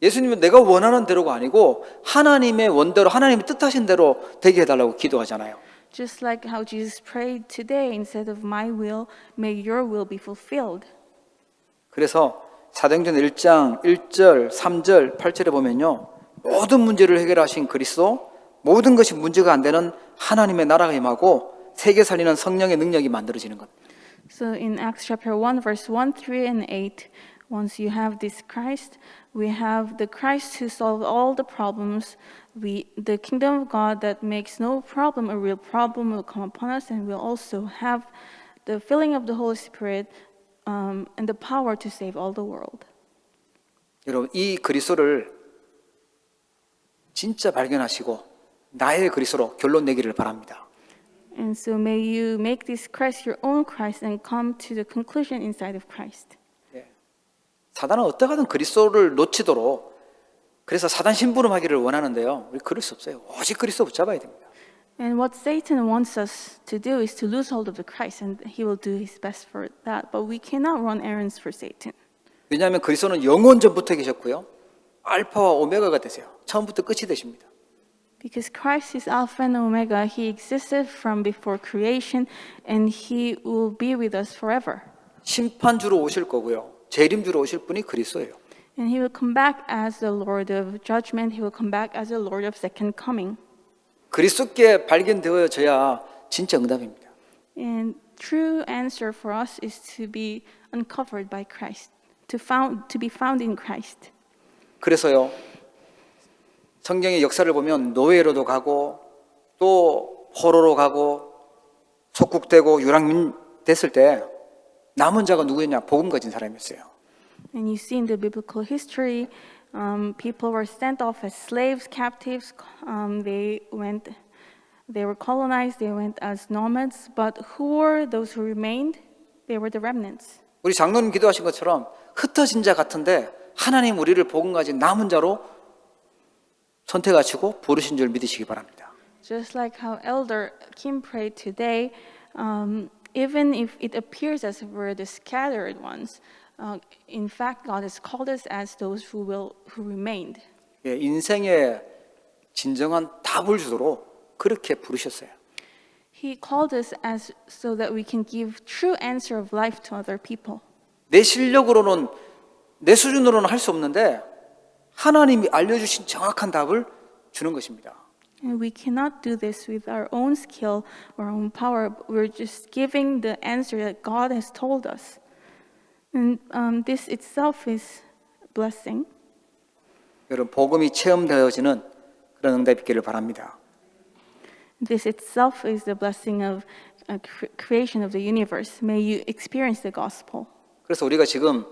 Speaker 1: 예수님은 내가 원하는 대로가 아니고 하나님의 원대로 하나님이 뜻하신 대로 되게 해달라고 기도하잖아요.
Speaker 2: Just like how Jesus prayed today, instead of my will, may your will be fulfilled.
Speaker 1: 그래서 사도행전 1장 1절, 3절, 8절에 보면요. 모든 문제를 해결하신 그리스도, 모든 것이 문제가 안 되는 하나님의 나라가 임하고 세계 살리는 성령의 능력이 만들어지는 것.
Speaker 2: So in Acts chapter 1, verse 1, 3, and 8, once you have this Christ, we have the Christ who solved all the problems. The kingdom of God that makes no problem a real problem will come upon us, and we'll also have the filling of the Holy Spirit and the power to save all the world.
Speaker 1: 여러분 이 그리스도를 진짜 발견하시고 나의 그리스도로 결론 내기를 바랍니다.
Speaker 2: And so may you make this Christ your own Christ and come to the conclusion inside of Christ.
Speaker 1: 사단은 어떻게든 그리스도를 놓치도록 그래서 사단 심부름하기를 원하는데요. 우리 그럴 수 없어요. 오직 그리스도 붙잡아야 됩니다.
Speaker 2: And what Satan wants us to do is to lose hold of the Christ, and he will do his best for that. But we cannot run errands for Satan.
Speaker 1: 왜냐하면 그리스도는 영원전부터 계셨고요. 알파와 오메가가 되세요. 처음부터 끝이 되십니다.
Speaker 2: Because Christ is Alpha and Omega, He existed from before creation, and He will be with us forever.
Speaker 1: 심판주로 오실 거고요. 재림주로 오실 분이 그리스도예요.
Speaker 2: And He will come back as the Lord of judgment. He will come back as the Lord of second coming.
Speaker 1: 그리스도께 발견되어져야 진짜 응답입니다.
Speaker 2: And true answer for us is to be uncovered by Christ, to be found in Christ.
Speaker 1: 그래서요. 성경의 역사를 보면 노예로도 가고 또 포로로 가고 속국되고 유랑민 됐을 때 남은 자가 누구였냐? 복음 가진 사람이었어요.
Speaker 2: And you see in the biblical history, people were sent off as slaves, captives. They were colonized. They went as nomads. But who were those who remained? They were the remnants.
Speaker 1: 우리 장로님 기도하신 것처럼 흩어진 자 같은데 하나님 우리를 복음 가진 남은 자로 선택하시고 부르신 줄 믿으시기 바랍니다.
Speaker 2: Just like how Elder Kim prayed today, even if it appears as if we're the scattered ones, in fact, God has called us as those who remained.
Speaker 1: 예, 인생의 진정한 답을 주도록 그렇게 부르셨어요.
Speaker 2: He called us so that we can give true answer of life to other people.
Speaker 1: 내 실력으로는 내 수준으로는 할 수 없는데 하나님이 알려주신 정확한 답을 주는 것입니다.
Speaker 2: And we cannot do this with our own skill or our own power. We're just giving the answer that God has told us. And this itself is blessing.
Speaker 1: 여러분 복음이 체험되어지는 그런 응답이 있기를 바랍니다.
Speaker 2: This itself is the blessing of creation of the universe. May you experience the gospel.
Speaker 1: 그래서 우리가 지금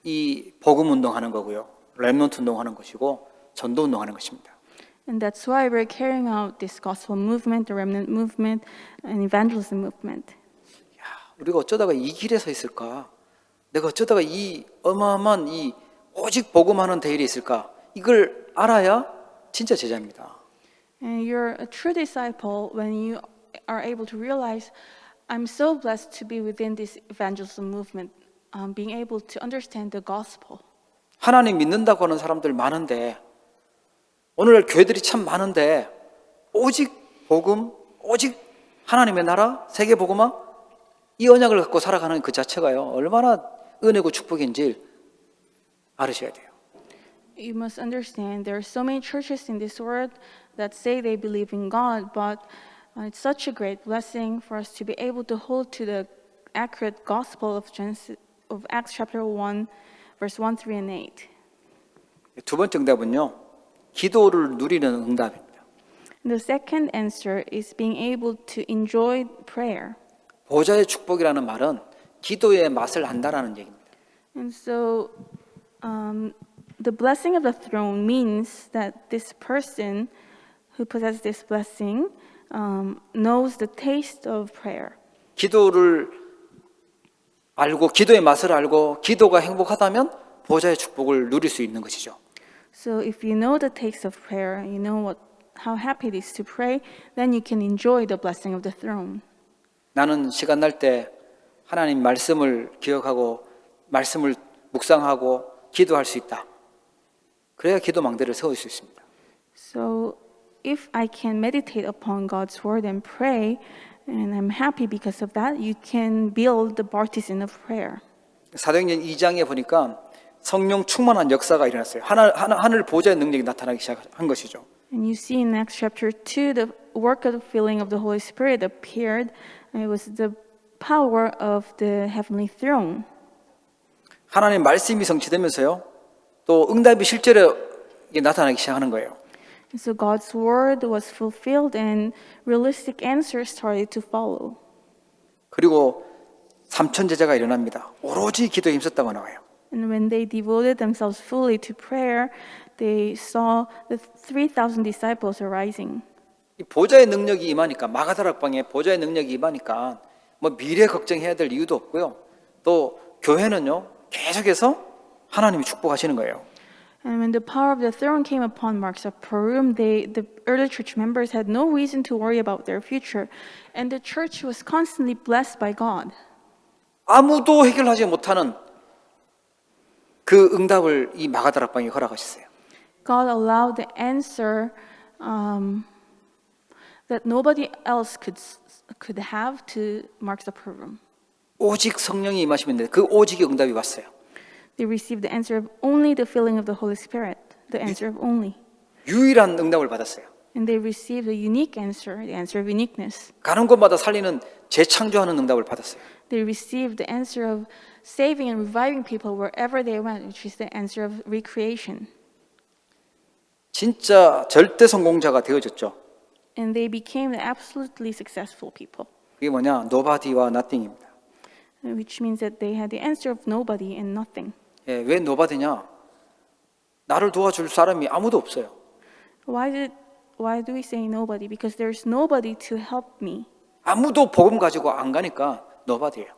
Speaker 1: 이 복음 운동하는 거고요. 렘넌트 운동하는 것이고 전도 운동하는 것입니다.
Speaker 2: And that's why we're carrying out this gospel movement, the remnant movement, and evangelism movement.
Speaker 1: 우리가 어쩌다가 이 길에 서 있을까? 내가 어쩌다가 이 어마어마한 이 오직 복음하는 대일에 있을까? 이걸 알아야 진짜 제자입니다.
Speaker 2: And you're a true disciple when you are able to realize, I'm so blessed to be within this evangelism movement, being able to understand the gospel.
Speaker 1: 하나님 믿는다고 하는 사람들 많은데 오늘날 교회들이 참 많은데 오직 복음, 오직 하나님의 나라, 세계 복음화 이 언약을 갖고 살아가는 그 자체가요 얼마나 은혜고 축복인지 알으셔야 돼요.
Speaker 2: You must understand there are so many churches in this world that say they believe in God, but it's such a great blessing for us to be able to hold to the accurate gospel of Acts chapter 1, verse 1, 3, and 8.
Speaker 1: 두 번째 응답은요. 기도를 누리는 응답입니다.
Speaker 2: The second answer is being able to enjoy prayer.
Speaker 1: 보좌의 축복이라는 말은 기도의 맛을 안다라는 얘기입니다.
Speaker 2: And so the blessing of the throne means that this person who possesses this blessing knows the taste of prayer.
Speaker 1: 기도를 알고 기도의 맛을 알고 기도가 행복하다면 보좌의 축복을 누릴 수 있는 것이죠.
Speaker 2: So if you know the taste of prayer, you know how happy it is to pray, then you can enjoy the blessing of the throne.
Speaker 1: 나는 시간 날 때 하나님 말씀을 기억하고 말씀을 묵상하고 기도할 수 있다. 그래야 기도 망대를 세울 수 있습니다.
Speaker 2: So if I can meditate upon God's word and pray, and I'm happy because of that, you can build the partisan of prayer.
Speaker 1: 사도행전 2장에 보니까 성령 충만한 역사가 일어났어요. 하늘 보좌의 능력이 나타나기 시작한 것이죠.
Speaker 2: And you see in Acts chapter 2, the work of the filling of the Holy Spirit appeared. It was the power of the heavenly throne.
Speaker 1: 하나님 말씀이 성취되면서요. 또 응답이 실제로 나타나기 시작하는 거예요.
Speaker 2: And so God's word was fulfilled and realistic answers started to follow.
Speaker 1: 그리고 3천 제자가 일어납니다. 오로지 기도에 힘썼다고 나와요.
Speaker 2: And when they devoted themselves fully to prayer, they saw the 3,000 disciples arising.
Speaker 1: 이 보좌의 능력이 임하니까 마가다락방에 보좌의 능력이 임하니까 뭐 미래 걱정해야 될 이유도 없고요. 또 교회는요 계속해서 하나님이 축복하시는 거예요.
Speaker 2: And when the power of the throne came upon Mark's upper room, the early church members had no reason to worry about their future, and the church was constantly blessed by God.
Speaker 1: 아무도 해결하지 못하는 그 응답을 이 마가다락방이 허락하셨어요.
Speaker 2: God allowed the answer that nobody else could have to Mark's upper room.
Speaker 1: 오직 성령이 임하시면 돼. 그 오직의 응답이 왔어요.
Speaker 2: They received the answer of only the filling of the Holy Spirit, the answer of only.
Speaker 1: 유일한 응답을 받았어요.
Speaker 2: And they received a unique answer, the answer of uniqueness.
Speaker 1: 가는 곳마다 살리는 재창조하는 응답을 받았어요.
Speaker 2: They received the answer of saving and reviving people wherever they went, which is the answer of recreation.
Speaker 1: 진짜 절대 성공자가 되어졌죠.
Speaker 2: And they became the absolutely successful people,
Speaker 1: 그게 뭐냐? nobody와 nothing입니다.
Speaker 2: which means that they had the answer of nobody and nothing.
Speaker 1: 예, 왜 nobody냐? 나를 도와줄 사람이 아무도 없어요.
Speaker 2: Why do we say nobody? Because there's nobody to help me.
Speaker 1: 아무도 복음 가지고 안 가니까 nobody예요.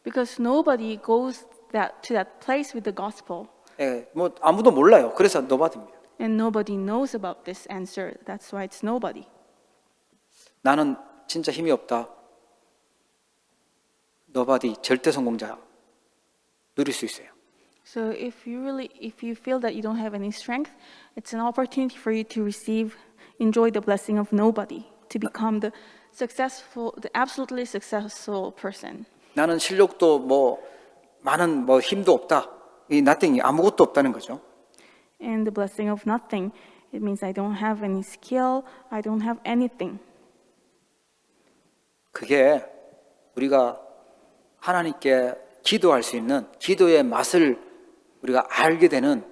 Speaker 2: Because nobody goes to that place with the gospel.
Speaker 1: 예, 뭐 아무도 몰라요. 그래서 nobody입니다.
Speaker 2: And nobody knows about this answer. That's why it's nobody.
Speaker 1: 나는 진짜 힘이 없다. nobody 절대 성공자 누릴 수 있어요.
Speaker 2: So if you feel that you don't have any strength, it's an opportunity for you to enjoy the blessing of nobody, to become the absolutely successful person.
Speaker 1: 나는 실력도 뭐 많은 뭐 힘도 없다. 이 nothing이 아무것도 없다는 거죠.
Speaker 2: And the blessing of nothing, it means I don't have any skill, I don't have anything.
Speaker 1: 그게 우리가 하나님께 기도할 수 있는 기도의 맛을 우리가 알게 되는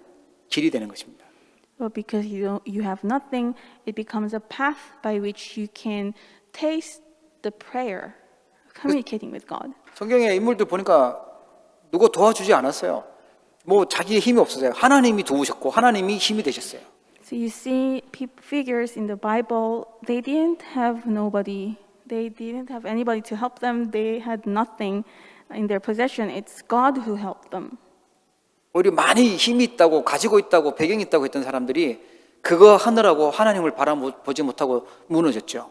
Speaker 1: 길이 되는 것입니다.
Speaker 2: But because you have nothing, it becomes a path by which you can taste the prayer, communicating with God.
Speaker 1: 성경의 인물들 보니까 누가 도와주지 않았어요. 뭐 자기의 힘이 없어서요. 하나님이 도우셨고 하나님이 힘이 되셨어요.
Speaker 2: So you see figures in the Bible, they didn't have nobody, they didn't have anybody to help them, they had nothing in their possession. It's God who helped them.
Speaker 1: 오히려 많이 힘이 있다고 가지고 있다고 배경이 있다고 했던 사람들이 그거 하느라고 하나님을 바라보지 못하고 무너졌죠.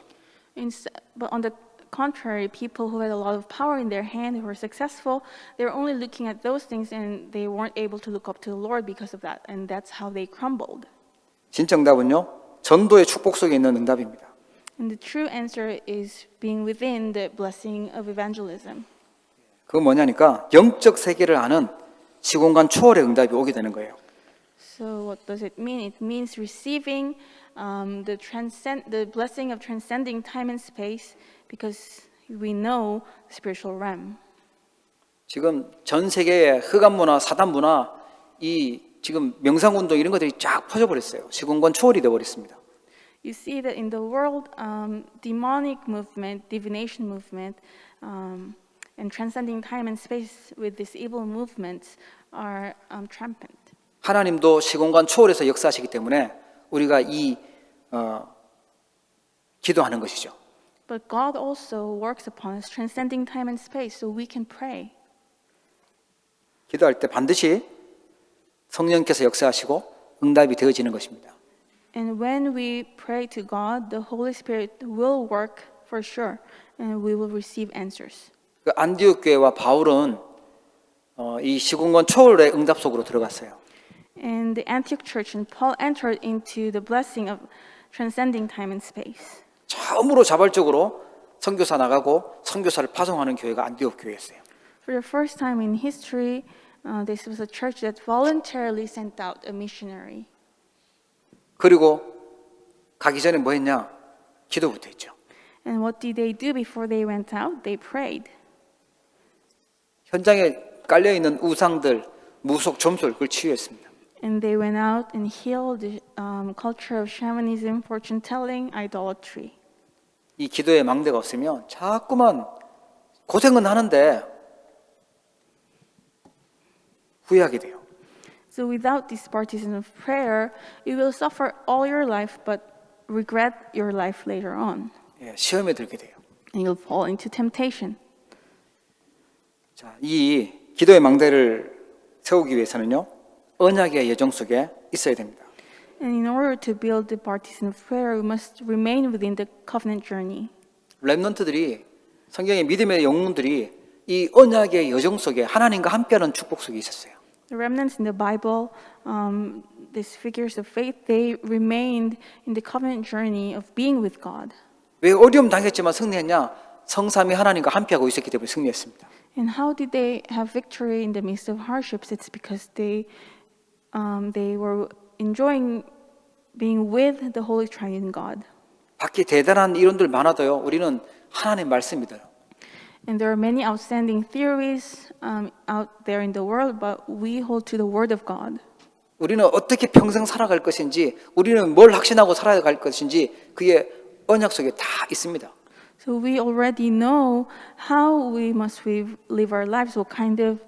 Speaker 2: But on the contrary, people who had a lot of power in their hand, who were successful, they were only looking at those things and they weren't able to look up to the Lord because of that. And that's how they crumbled.
Speaker 1: 진짜 응답은요. 전도의 축복 속에 있는 응답입니다.
Speaker 2: And the true answer is being within the blessing of evangelism.
Speaker 1: 그건 뭐냐니까 영적 세계를 아는 시공간 초월의 응답이 오게 되는 거예요.
Speaker 2: So what does it mean? It means receiving the blessing of transcending time and space because we know the spiritual realm.
Speaker 1: 지금 전 세계의 흑암 문화, 사단 문화, 이 지금 명상 운동 이런 것들이 쫙 퍼져 버렸어요. 시공간 초월이 돼 버렸습니다.
Speaker 2: You see that in the world, demonic movement, divination movement, and transcending time and space with these evil movements are rampant.
Speaker 1: 하나님도 시공간 초월해서 역사하시기 때문에 우리가 기도하는 것이죠.
Speaker 2: But God also works upon us, transcending time and space, so we can pray.
Speaker 1: 기도할 때 반드시 성령께서 역사하시고 응답이 되어지는 것입니다.
Speaker 2: And when we pray to God, the Holy Spirit will work for sure, and we will receive answers.
Speaker 1: 그 안디옥 교회와 바울은 이 시공간 초월의 응답 속으로 들어갔어요.
Speaker 2: And the Antioch church and Paul entered into the blessing of transcending time and space.
Speaker 1: 처음으로 자발적으로 선교사 나가고 선교사를 파송하는 교회가 안디옥 교회였어요.
Speaker 2: For the first time in history, this was a church that voluntarily sent out a missionary.
Speaker 1: 그리고 가기 전에 뭐 했냐? 기도부터 했죠.
Speaker 2: And what did they do before they went out? They prayed.
Speaker 1: 현장에 깔려 있는 우상들, 무속, 점술 그걸 치유했습니다.
Speaker 2: And they went out and healed the culture of shamanism, fortune telling, idolatry.
Speaker 1: 이 기도의 망대가 없으면 자꾸만 고생은 하는데 후회하게 돼요.
Speaker 2: So without this partisan of prayer, you will suffer all your life, but regret your life later on.
Speaker 1: 예, 시험에 들게 돼요.
Speaker 2: And you'll fall into temptation.
Speaker 1: 자, 이 기도의 망대를 세우기 위해서는요, 언약의 예정 속에 있어야 됩니다.
Speaker 2: And in order to build the partisan of prayer, we must remain within the covenant journey.
Speaker 1: 렘넌트들이 성경의 믿음의 영웅들이 이 언약의 여정 속에 하나님과 함께하는 축복 속에 있었어요.
Speaker 2: The remnants in the Bible, these figures of faith, they remained in the covenant journey of being with God.
Speaker 1: 왜 어려움 당했지만 승리했냐? 성삼위 하나님과 함께하고 있었기 때문에 승리했습니다.
Speaker 2: And how did they have victory in the midst of hardships? It's because they were enjoying being with the Holy Triune God.
Speaker 1: 밖에 대단한 이론들 많아도요. 우리는 하나님 말씀 믿어요.
Speaker 2: And there are many outstanding theories out there in the world, but we hold to the Word of God.
Speaker 1: 우리는 어떻게 평생 살아갈 것인지, 우리는 뭘 확신하고 살아갈 것인지 그게 언약 속에 다 있습니다.
Speaker 2: So we already know how we must live our lives, what kind of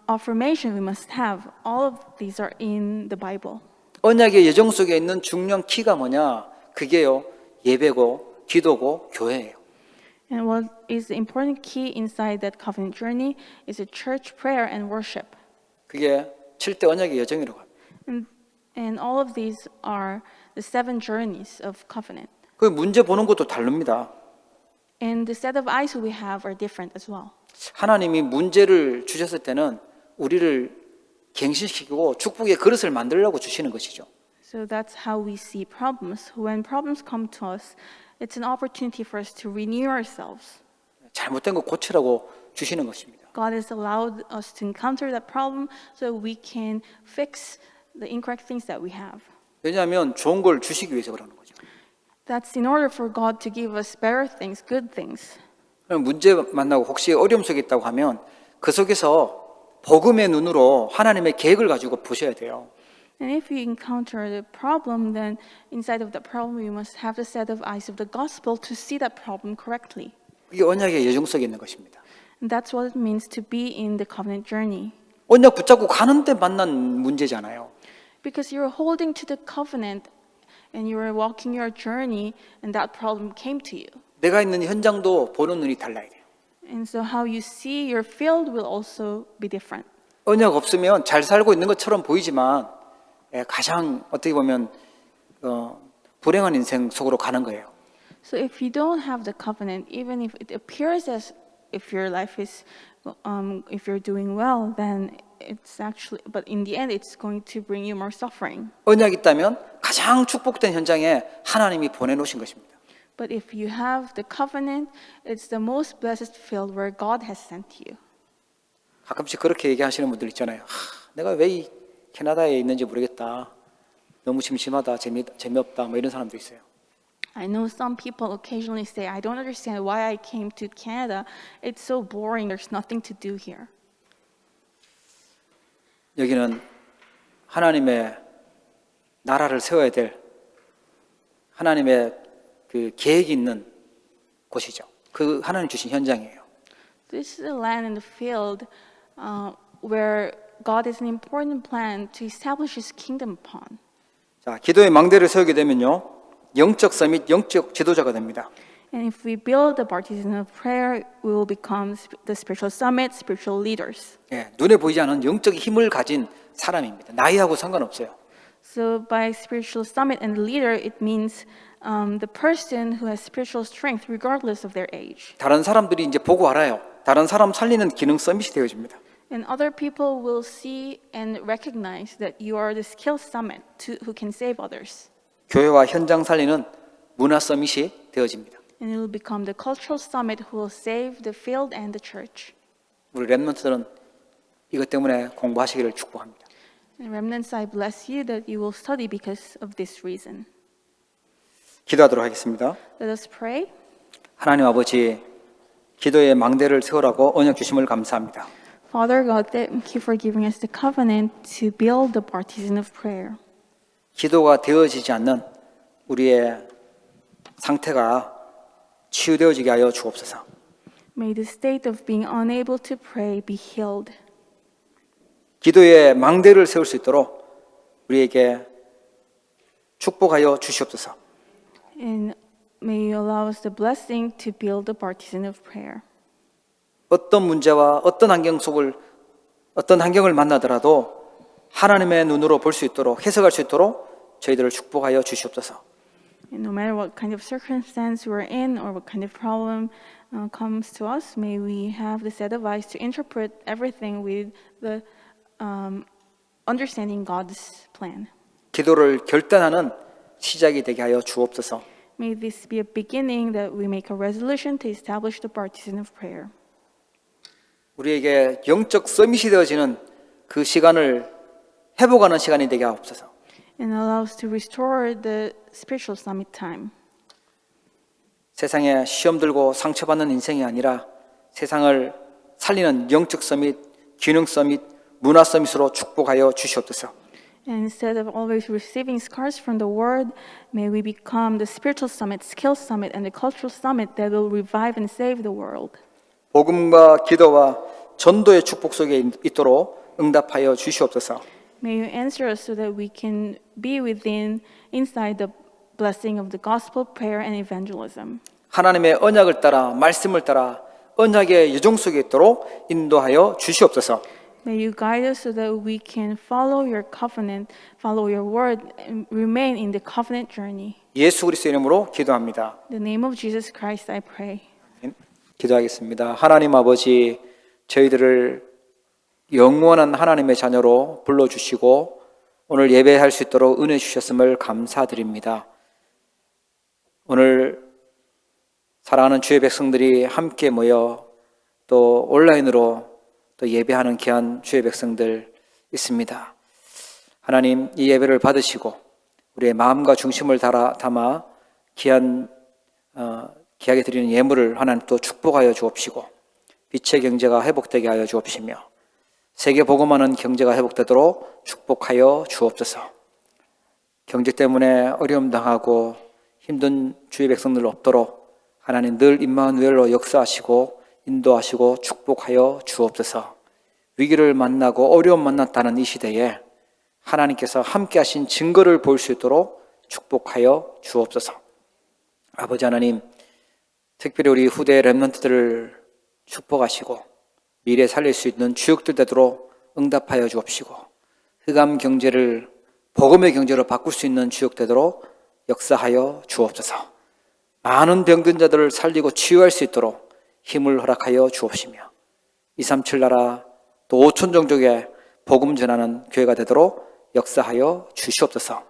Speaker 2: affirmation we must have. All of these are in the Bible.
Speaker 1: 언약의 예정 속에 있는 중요한 키가 뭐냐? 그게요. 예배고 기도고 교회예요.
Speaker 2: And what is the important key inside that covenant journey is a church prayer and worship.
Speaker 1: 그게 7대 언약의 여정이라고 합니다.
Speaker 2: And all of these are the 7 journeys of covenant.
Speaker 1: 그 문제 보는 것도 다릅니다.
Speaker 2: And the set of eyes we have are different as well.
Speaker 1: 하나님이 문제를 주셨을 때는 우리를 갱신시키고 축복의 그릇을 만들려고 주시는 것이죠.
Speaker 2: So that's how we see problems. When problems come to us, it's an opportunity for us to renew ourselves.
Speaker 1: 잘못된 거 고치라고 주시는 것입니다.
Speaker 2: God has allowed us to encounter that problem so we can fix the incorrect things that we have.
Speaker 1: 왜냐하면 좋은 걸 주시기 위해서 그러는 거죠.
Speaker 2: That's in order for God to give us better things, good things.
Speaker 1: 문제 만나고 혹시 어려움 속에 있다고 하면 그 속에서 복음의 눈으로 하나님의 계획을 가지고 보셔야 돼요.
Speaker 2: And if you encounter the problem, then inside of that problem, you must have the set of eyes of the gospel to see that problem correctly.
Speaker 1: 이게 언약의 여정 속에 있는 것입니다.
Speaker 2: And that's what it means to be in the covenant journey.
Speaker 1: 언약 붙잡고 가는데 만난 문제잖아요.
Speaker 2: Because you're holding to the covenant and you're walking your journey, and that problem came to you.
Speaker 1: 내가 있는 현장도 보는 눈이 달라야 돼요.
Speaker 2: And so how you see your field will also be different.
Speaker 1: 언약 없으면 잘 살고 있는 것처럼 보이지만 가장 어떻게 보면 불행한 인생 속으로 가는 거예요.
Speaker 2: So if you don't have the covenant, even if it appears as if your life is, if you're doing well, then it's actually, but in the end, it's going to bring you more suffering.
Speaker 1: 언약이 있다면 가장 축복된 현장에 하나님이 보내놓으신 것입니다.
Speaker 2: But if you have the covenant, it's the most blessed field where God has sent you.
Speaker 1: 가끔씩 그렇게 얘기하시는 분들 있잖아요. 내가 왜 이 캐나다에 있는지 모르겠다. 너무 심심하다, 재미없다, 뭐 이런 사람도 있어요.
Speaker 2: I know some people occasionally say, I don't understand why I came to Canada. It's so boring. There's nothing to do here.
Speaker 1: 여기는 하나님의 나라를 세워야 될 하나님의 그 계획이 있는 곳이죠. 그 하나님 주신 현장이에요.
Speaker 2: This is a land in the field where God has an important plan to establish His kingdom upon.
Speaker 1: 자, 기도의 망대를 세우게 되면요, 영적 서밋, 영적 지도자가 됩니다.
Speaker 2: And if we build the partisan of prayer, we will become the spiritual summit, spiritual leaders.
Speaker 1: 예, 눈에 보이지 않은 영적 힘을 가진 사람입니다. 나이하고 상관없어요.
Speaker 2: So by spiritual summit and leader, it means the person who has spiritual strength regardless of their age.
Speaker 1: 다른 사람들이 이제 보고 알아요. 다른 사람 살리는 기능 서밋이 되어집니다.
Speaker 2: And other people will see and recognize that you are the skill summit who can save others.
Speaker 1: 교회와 현장 살리는 문화 서밋이 되어집니다.
Speaker 2: And it will become the cultural summit who will save the field and the church.
Speaker 1: 우리 렘넌트들은 이것 때문에 공부하시기를 축복합니다.
Speaker 2: And remnants, I bless you that you will study because of this reason.
Speaker 1: 기도하도록 하겠습니다.
Speaker 2: Let us pray.
Speaker 1: 하나님 아버지, 기도의 망대를 세우라고 언약 주심을 감사합니다.
Speaker 2: Father God, thank you for giving us the covenant to build the partisan of prayer.
Speaker 1: 기도가 되어지지 않는 우리의 상태가 치유되어지게 하여 주옵소서.
Speaker 2: May the state of being unable to pray be healed.
Speaker 1: 기도의 망대를 세울 수 있도록 우리에게 축복하여 주시옵소서.
Speaker 2: And may you allow us the blessing to build the partisan of prayer.
Speaker 1: 어떤 문제와 어떤 환경을 만나더라도 하나님의 눈으로 볼 수 있도록 해석할 수 있도록 저희들을 축복하여 주시옵소서.
Speaker 2: And no matter what kind of circumstance we're in or what kind of problem comes to us, may we have the set of eyes to interpret everything with the understanding God's plan.
Speaker 1: 기도를 결단하는 시작이 되게 하여 주옵소서.
Speaker 2: May this be a beginning that we make a resolution to establish the partisan of prayer.
Speaker 1: 우리에게 영적 서밋이 되어지는 그 시간을 회복하는 시간이 되게 하옵소서.
Speaker 2: And allow us to restore the spiritual summit time.
Speaker 1: 세상에 시험 들고 상처받는 인생이 아니라 세상을 살리는 영적 서밋, 기능 서밋, 문화 서밋으로 축복하여 주시옵소서.
Speaker 2: And instead of always receiving scars from the world, may we become the spiritual summit, skill summit, and the cultural summit that will revive and save the world.
Speaker 1: 복음과 기도와 전도의 축복 속에 있도록 응답하여 주시옵소서.
Speaker 2: May you answer us so that we can be inside the blessing of the gospel, prayer, and evangelism.
Speaker 1: 하나님의 언약을 따라 말씀을 따라 언약의 여정 속에 있도록 인도하여 주시옵소서.
Speaker 2: May you guide us so that we can follow your covenant, follow your word, and remain in the covenant journey.
Speaker 1: 예수 그리스도의 이름으로 기도합니다.
Speaker 2: In the name of Jesus Christ, I pray.
Speaker 1: 기도하겠습니다. 하나님 아버지, 저희들을 영원한 하나님의 자녀로 불러주시고 오늘 예배할 수 있도록 은혜 주셨음을 감사드립니다. 오늘 사랑하는 주의 백성들이 함께 모여 또 온라인으로 또 예배하는 귀한 주의 백성들 있습니다. 하나님, 이 예배를 받으시고 우리의 마음과 중심을 담아 귀하게 드리는 예물을 하나님 또 축복하여 주옵시고 빛의 경제가 회복되게 하여 주옵시며 세계 복음하는 경제가 회복되도록 축복하여 주옵소서. 경제 때문에 어려움 당하고 힘든 주의 백성들 없도록 하나님 늘 임마누엘로 역사하시고 인도하시고 축복하여 주옵소서. 위기를 만나고 어려움 만났다는 이 시대에 하나님께서 함께 하신 증거를 볼 수 있도록 축복하여 주옵소서. 아버지 하나님, 특별히 우리 후대 렘넌트들을 축복하시고 미래 살릴 수 있는 주역들 되도록 응답하여 주옵시고 흑암 경제를 복음의 경제로 바꿀 수 있는 주역 되도록 역사하여 주옵소서. 많은 병든 자들을 살리고 치유할 수 있도록 힘을 허락하여 주옵시며 237 나라 또 5천 종족에 복음 전하는 교회가 되도록 역사하여 주시옵소서.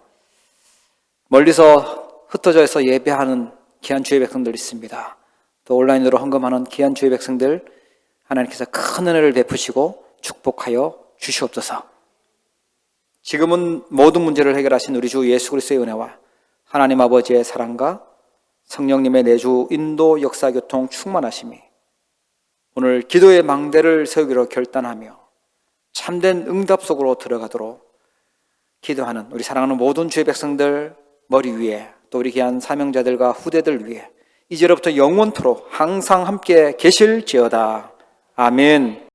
Speaker 1: 멀리서 흩어져서 예배하는 귀한 주의 백성들 있습니다. 또 온라인으로 헌금하는 귀한 주의 백성들 하나님께서 큰 은혜를 베푸시고 축복하여 주시옵소서. 지금은 모든 문제를 해결하신 우리 주 예수 그리스도의 은혜와 하나님 아버지의 사랑과 성령님의 내주 인도 역사 교통 충만하심이 오늘 기도의 망대를 세우기로 결단하며 참된 응답 속으로 들어가도록 기도하는 우리 사랑하는 모든 주의 백성들 머리 위에 또 우리 귀한 사명자들과 후대들 위에 이제로부터 영원토록 항상 함께 계실지어다. 아멘.